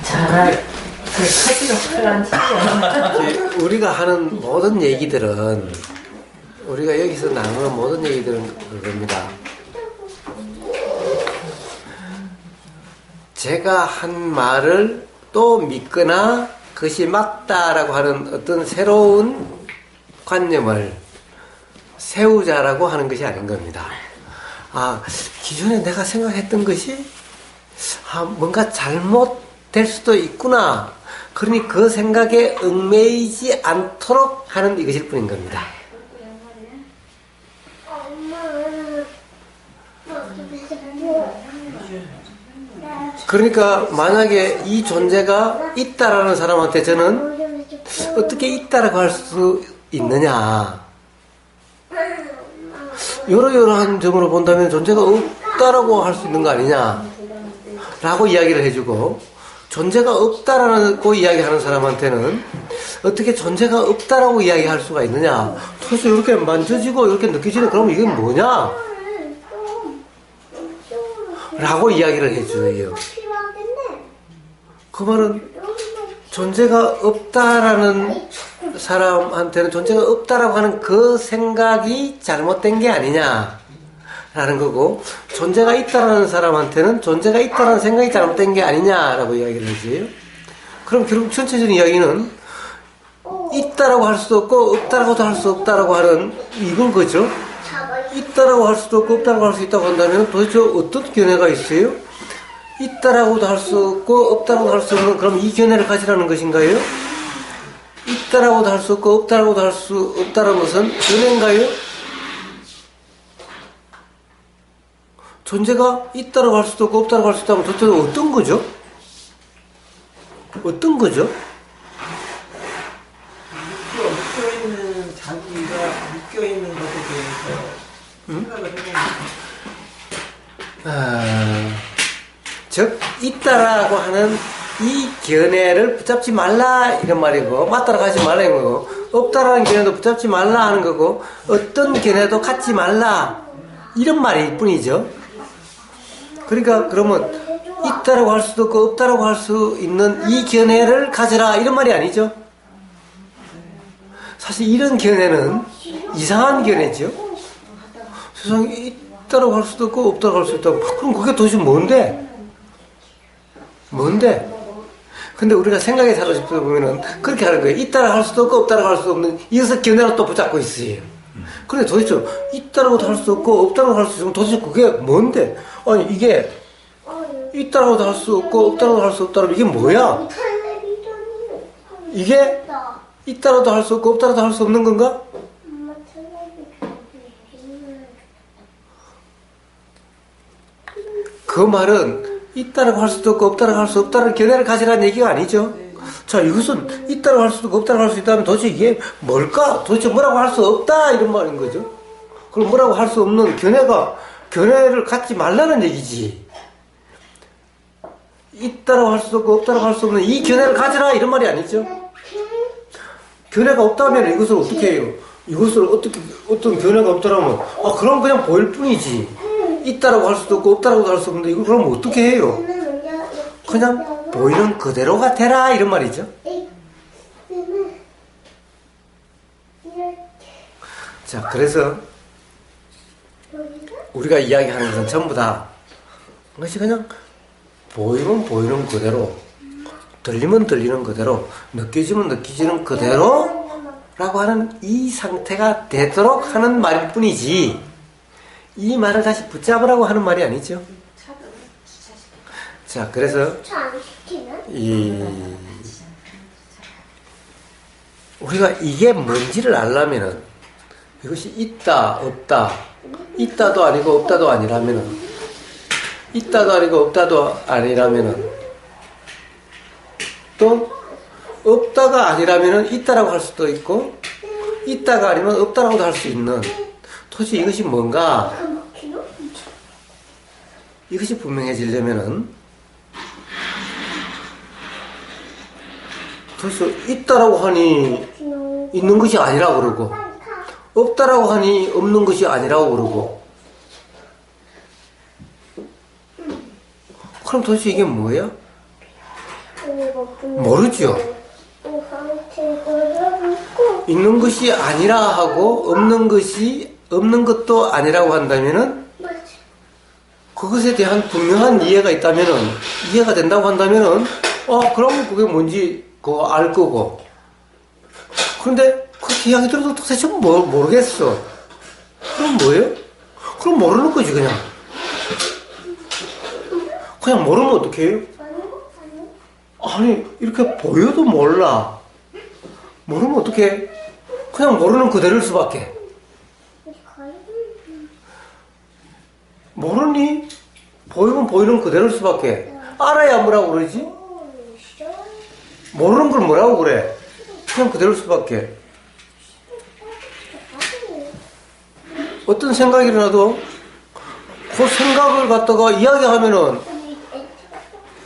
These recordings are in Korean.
잘 커지가 훌륭한 친구야. 우리가 하는 모든 얘기들은, 우리가 여기서 나누는 모든 얘기들은 그겁니다. 제가 한 말을 또 믿거나 그것이 맞다라고 하는 어떤 새로운 관념을 세우자라고 하는 것이 아닌 겁니다. 아, 기존에 내가 생각했던 것이 뭔가 잘못될 수도 있구나. 그러니 그 생각에 얽매이지 않도록 하는 이것일 뿐인 겁니다. 그러니까 만약에 이 존재가 있다라는 사람한테 저는 어떻게 있다라고 할 수 있느냐, 여러여러한 점으로 본다면 존재가 없다라고 할 수 있는 거 아니냐 라고 이야기를 해주고, 존재가 없다라고 이야기하는 사람한테는 어떻게 존재가 없다라고 이야기할 수가 있느냐, 도대체 이렇게 만져지고 이렇게 느껴지는, 그러면 이게 뭐냐 라고 이야기를 해줘요. 그 말은 존재가 없다라는 사람한테는 존재가 없다라고 하는 그 생각이 잘못된 게 아니냐 라는 거고, 존재가 있다라는 사람한테는 존재가 있다라는 생각이 잘못된 게 아니냐라고 이야기를 해줘요. 그럼 결국 전체적인 이야기는 있다라고 할 수도 없고 없다라고도 할 수 없다라고 하는 이건 거죠. 있다라고 할 수도 없고 없다라고 할 수 있다고 한다면 도대체 어떤 견해가 있어요? 있다라고도 할 수 없고 없다라고도 할 수 없는, 그럼 이 견해를 가지라는 것인가요? 있다라고도 할 수 없고 없다라고도 할 수 없다는 것은 견해인가요? 존재가 있다라고 할 수도 없고 없다라고 할 수 있다면 도대체 어떤 거죠? 어떤 거죠? 묶여있는 자기가 묶여있는 것에 대해서 생각을 해보면, 즉 있다라고 하는 이 견해를 붙잡지 말라 이런 말이고, 맞다라고 하지 말라 이런 거고, 없다라는 견해도 붙잡지 말라 하는 거고, 어떤 견해도 갖지 말라 이런 말일 뿐이죠. 그러니까 그러면 있다라고 할 수도 없고 없다라고 할 수 있는 이 견해를 가져라 이런 말이 아니죠. 사실 이런 견해는 이상한 견해죠. 세상에 있다라고 할 수도 없고 없다라고 할 수 있다고, 그럼 그게 도대체 뭔데? 근데 우리가 생각에 사로잡혀 보면은 그렇게 하는 거예요. 있다라고 할 수도 없고 없다라고 할 수 없는, 이것을 견해로 또 붙잡고 있어요. 근데 도대체 있다라고도 할 수 없고 없다라고 할 수 있으면 도대체 그게 뭔데? 아니 이게 있다라고도 할 수 없고 없다라고 할 수 없다라고, 이게 뭐야? 이게 있다라고도 할 수 없고 없다라고도 할 수 없는 건가? 그 말은 있다라고 할 수도 없고 없다라고 할 수 없다는 견해를 가지라는 얘기가 아니죠. 자, 이것은 있다라고 할 수도 없고 없다라고 할 수 있다면 도대체 이게 뭘까? 도대체 뭐라고 할 수 없다 이런 말인 거죠. 그럼 뭐라고 할 수 없는 견해를 갖지 말라는 얘기지. 있다라고 할 수도 없고 없다라고 할 수 없는 이 견해를 가지라 이런 말이 아니죠. 견해가 없다면 이것을 어떻게 해요? 이것을 어떤 견해가 없다라면, 그럼 그냥 보일 뿐이지. 있다라고 할 수도 없고 없다라고 할 수 없는데 이걸 그럼 어떻게 해요? 그냥 보이는 그대로가 되라 이런 말이죠. 자, 그래서 우리가 이야기하는 것은 전부 다 그것이 그냥 보이면 보이는 그대로, 들리면 들리는 그대로, 느껴지면 느껴지는 그대로 라고 하는 이 상태가 되도록 하는 말일 뿐이지, 이 말을 다시 붙잡으라고 하는 말이 아니죠. 자, 그래서 우리가 이게 뭔지를 알려면은, 이것이 있다 없다, 있다도 아니고 없다도 아니라면은, 있다도 아니고 없다도 아니라면은, 또 없다가 아니라면은 있다라고 할 수도 있고, 있다가 아니면 없다라고도 할 수 있는, 도대체 이것이 뭔가, 이것이 분명해지려면은 도대체 있다라고 하니 있는 것이 아니라고 그러고, 없다라고 하니 없는 것이 아니라고 그러고, 그럼 도대체 이게 뭐야? 모르죠. 있는 것이 아니라 하고 없는 것도 아니라고 한다면은 그것에 대한 분명한 이해가 있다면은 이해가 된다고 한다면은 그러면 그게 뭔지 그거 알 거고. 그런데 그렇게 이야기 들어도 도대체 모르겠어. 그럼 뭐예요? 그럼 모르는 거지 그냥 모르면 어떻게 해요? 아니 이렇게 보여도 몰라. 모르면 어떻게 해? 그냥 모르는 그대로일 수밖에. 모르니 보이면 보이는 그대로일 수밖에. 알아야 뭐라고 그러지? 모르는 걸 뭐라고 그래? 그냥 그대로일 수밖에. 어떤 생각이 일어나도 그 생각을 갖다가 이야기하면은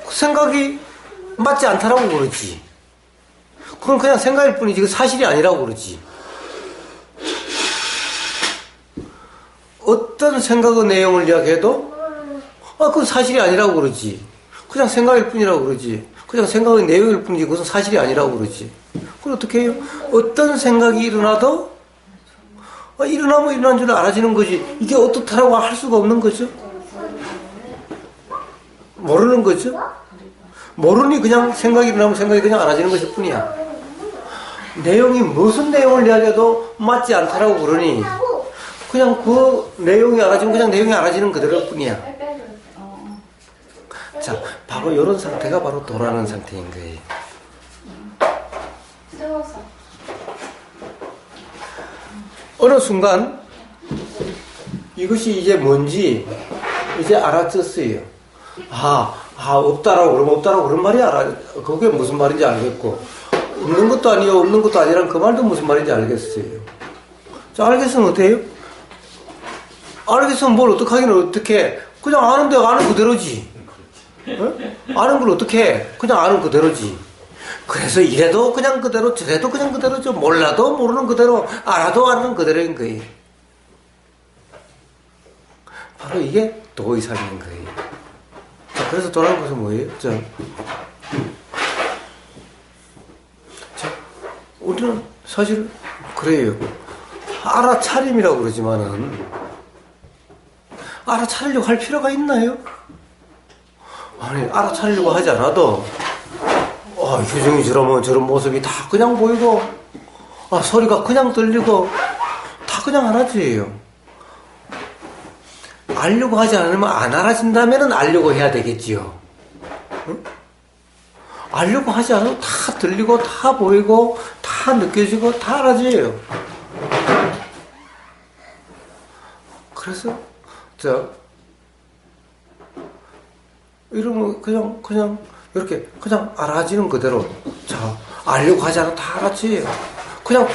그 생각이 맞지 않다라고 그러지. 그건 그냥 생각일 뿐이지 그 사실이 아니라고 그러지. 어떤 생각의 내용을 이야기해도 그건 사실이 아니라고 그러지. 그냥 생각일 뿐이라고 그러지. 그냥 생각의 내용일 뿐이지 그것은 사실이 아니라고 그러지. 그럼 어떻게 해요? 어떤 생각이 일어나도 일어나면 일어난 줄 알아지는 거지. 이게 어떻다라고 할 수가 없는 거죠. 모르는 거죠. 모르니 그냥 생각이 일어나면 생각이 그냥 알아지는 것일 뿐이야. 내용이 무슨 내용을 이야기해도 맞지 않다라고 그러니 그냥 그 내용이 알아지면 그냥 내용이 알아지는 그대로일 뿐이야. 자, 바로 이런 상태가 바로 도라는 상태인 거예요. 어느 순간 이것이 이제 뭔지 이제 알아졌어요. 없다라고 그러면 없다라고 그런 말이 그게 무슨 말인지 알겠고, 있는 것도 아니요 없는 것도 아니란 그 말도 무슨 말인지 알겠어요. 자, 알겠으면 어때요? 알겠으면 뭘 어떡하기는 어떡해. 그냥 아는데 아는 그대로지. 아는 걸 어떻게 해? 그냥 아는 그대로지. 그래서 이래도 그냥 그대로 저래도 그냥 그대로죠. 몰라도 모르는 그대로, 알아도 아는 그대로인 거예요. 바로 이게 도의사인 거예요. 자, 그래서 돌아온 것은 뭐예요? 자, 우리는 사실 그래요. 알아차림이라고 그러지만은 알아차리려고 할 필요가 있나요? 아니, 알아차리려고 하지 않아도 효정이 저런 모습이 다 그냥 보이고 소리가 그냥 들리고 다 그냥 알아지요. 알려고 하지 않으면 안 알아진다면 알려고 해야 되겠지요. 응? 알려고 하지 않아도 다 들리고 다 보이고 다 느껴지고 다 알아져요. 그래서 이러면 그냥 이렇게 그냥 알아지는 그대로. 자, 알려고 하지 않아도 다 알아지요. 그냥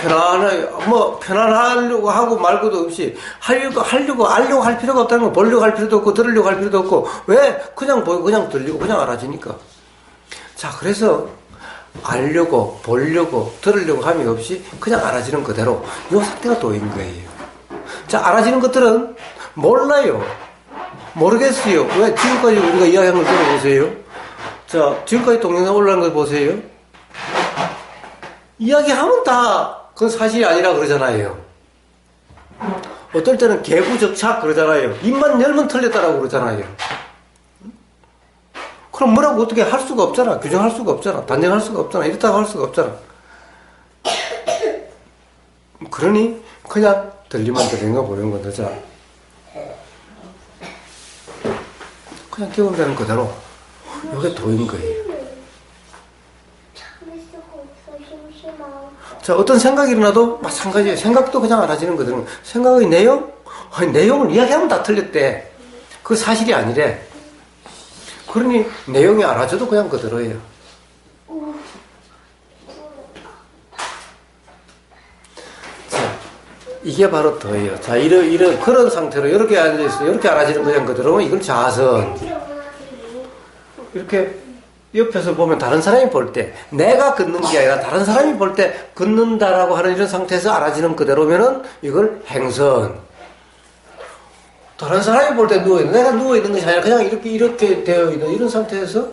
편안하려고 하고 말고도 없이 알려고 할 필요가 없다는 거. 보려고 할 필요도 없고 들으려고 할 필요도 없고. 왜? 그냥 보이고 그냥 들리고 그냥 알아지니까. 자, 그래서 알려고 보려고 들으려고 함이 없이 그냥 알아지는 그대로. 이 상태가 도인 거예요. 자, 알아지는 것들은 몰라요. 모르겠어요. 왜? 지금까지 우리가 이야기한 걸 들어보세요. 자, 지금까지 동영상 올라간 걸 보세요. 이야기하면 다 그건 사실이 아니라 그러잖아요. 어떨 때는 개구적착 그러잖아요. 입만 열면 틀렸다라고 그러잖아요. 그럼 뭐라고 어떻게 할 수가 없잖아. 규정할 수가 없잖아. 단정할 수가 없잖아. 이렇다고 할 수가 없잖아. 그러니 그냥 들리면 들리는 거 보이는 건데, 자, 그냥 경험되는 그대로 이게 도인 거예요. 자, 어떤 생각이 일어나도 마찬가지예요. 생각도 그냥 알아지는 거거든요. 생각의 내용? 내용을 이야기하면 다 틀렸대. 그 사실이 아니래. 그러니 내용이 알아져도 그냥 그대로예요. 자, 이게 바로 더예요. 자, 이런 그런 상태로 이렇게 앉아있어요. 이렇게 알아지는 그냥 그대로. 이건 자선. 이렇게 옆에서 보면 다른 사람이 볼 때 내가 긋는 게 아니라 다른 사람이 볼 때 긋는다라고 하는 이런 상태에서 알아지는 그대로면은 이걸 행선. 다른 사람이 볼 때 누워있는, 내가 누워있는 것이 아니라 그냥 이렇게 되어 있는 이런 상태에서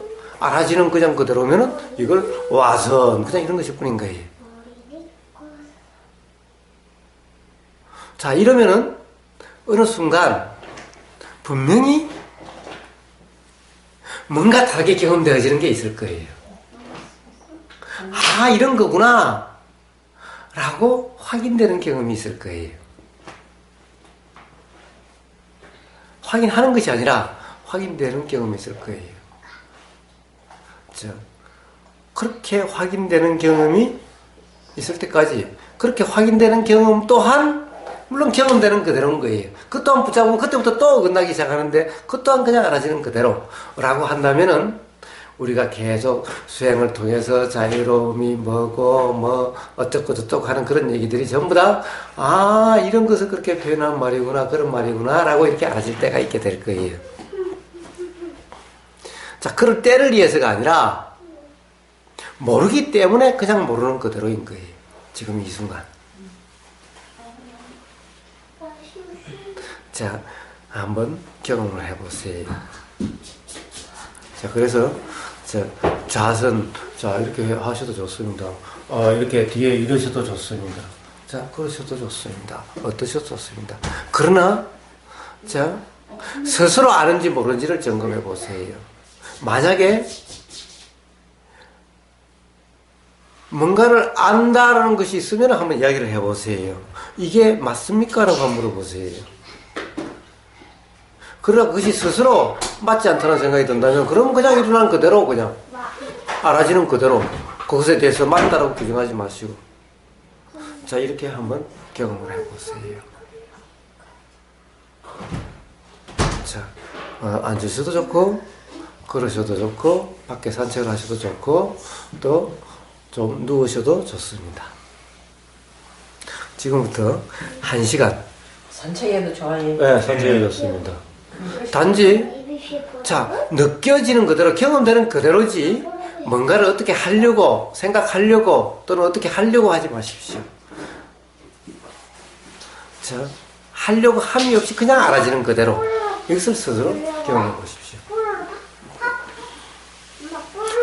알아지는 그냥 그대로면은 이걸 와선 그냥 이런 것일 뿐인 거예요. 자, 이러면은 어느 순간 분명히 뭔가 다르게 경험되어지는 게 있을 거예요. 아, 이런 거구나 라고 확인되는 경험이 있을 거예요. 확인하는 것이 아니라 확인되는 경험이 있을 거예요. 그렇게 확인되는 경험이 있을 때까지 그렇게 확인되는 경험 또한 물론 경험되는 그대로인 거예요. 그 또한 붙잡으면 그때부터 또 어긋나기 시작하는데 그 또한 그냥 알아지는 그대로라고 한다면은 우리가 계속 수행을 통해서 자유로움이 뭐고 뭐 어쩌고 저쩌고 하는 그런 얘기들이 전부 다 아, 이런 것을 그렇게 표현한 말이구나, 그런 말이구나 라고 이렇게 알아질 때가 있게 될 거예요. 자, 그럴 때를 위해서가 아니라 모르기 때문에 그냥 모르는 그대로인 거예요. 지금 이 순간. 자, 한번 경험을 해보세요. 자, 그래서 좌선, 자, 이렇게 하셔도 좋습니다. 이렇게 뒤에 이러셔도 좋습니다. 자, 그러셔도 좋습니다. 어떠셔도 좋습니다. 그러나, 자, 스스로 아는지 모르는지를 점검해 보세요. 만약에 뭔가를 안다라는 것이 있으면 한번 이야기를 해보세요. 이게 맞습니까? 라고 한번 물어보세요. 그러나 그것이 스스로 맞지 않다는 생각이 든다면 그럼 그냥 일어나는 그대로 그냥 알아지는 그대로 그것에 대해서 맞다라고 규정하지 마시고 자, 이렇게 한번 경험을 해보세요. 자, 앉으셔도 좋고 걸으셔도 좋고 밖에 산책을 하셔도 좋고 또 좀 누우셔도 좋습니다. 지금부터 1시간 산책해도 좋아요. 네, 산책이 좋습니다. 단지 자, 느껴지는 그대로 경험되는 그대로지 뭔가를 어떻게 하려고 생각하려고 또는 어떻게 하려고 하지 마십시오. 자, 하려고 함이 없이 그냥 알아지는 그대로 이것을 스스로 경험해 보십시오.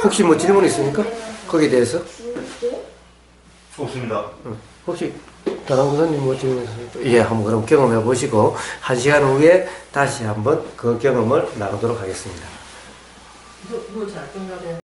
혹시 뭐 질문 있습니까? 거기에 대해서? 없습니다. 혹시 다른 교사님 뭐 질문 있습니까? 예, 한번 그럼 경험해 보시고 1시간 후에 다시 한번 그 경험을 나누도록 하겠습니다. 누구 잘 건가요?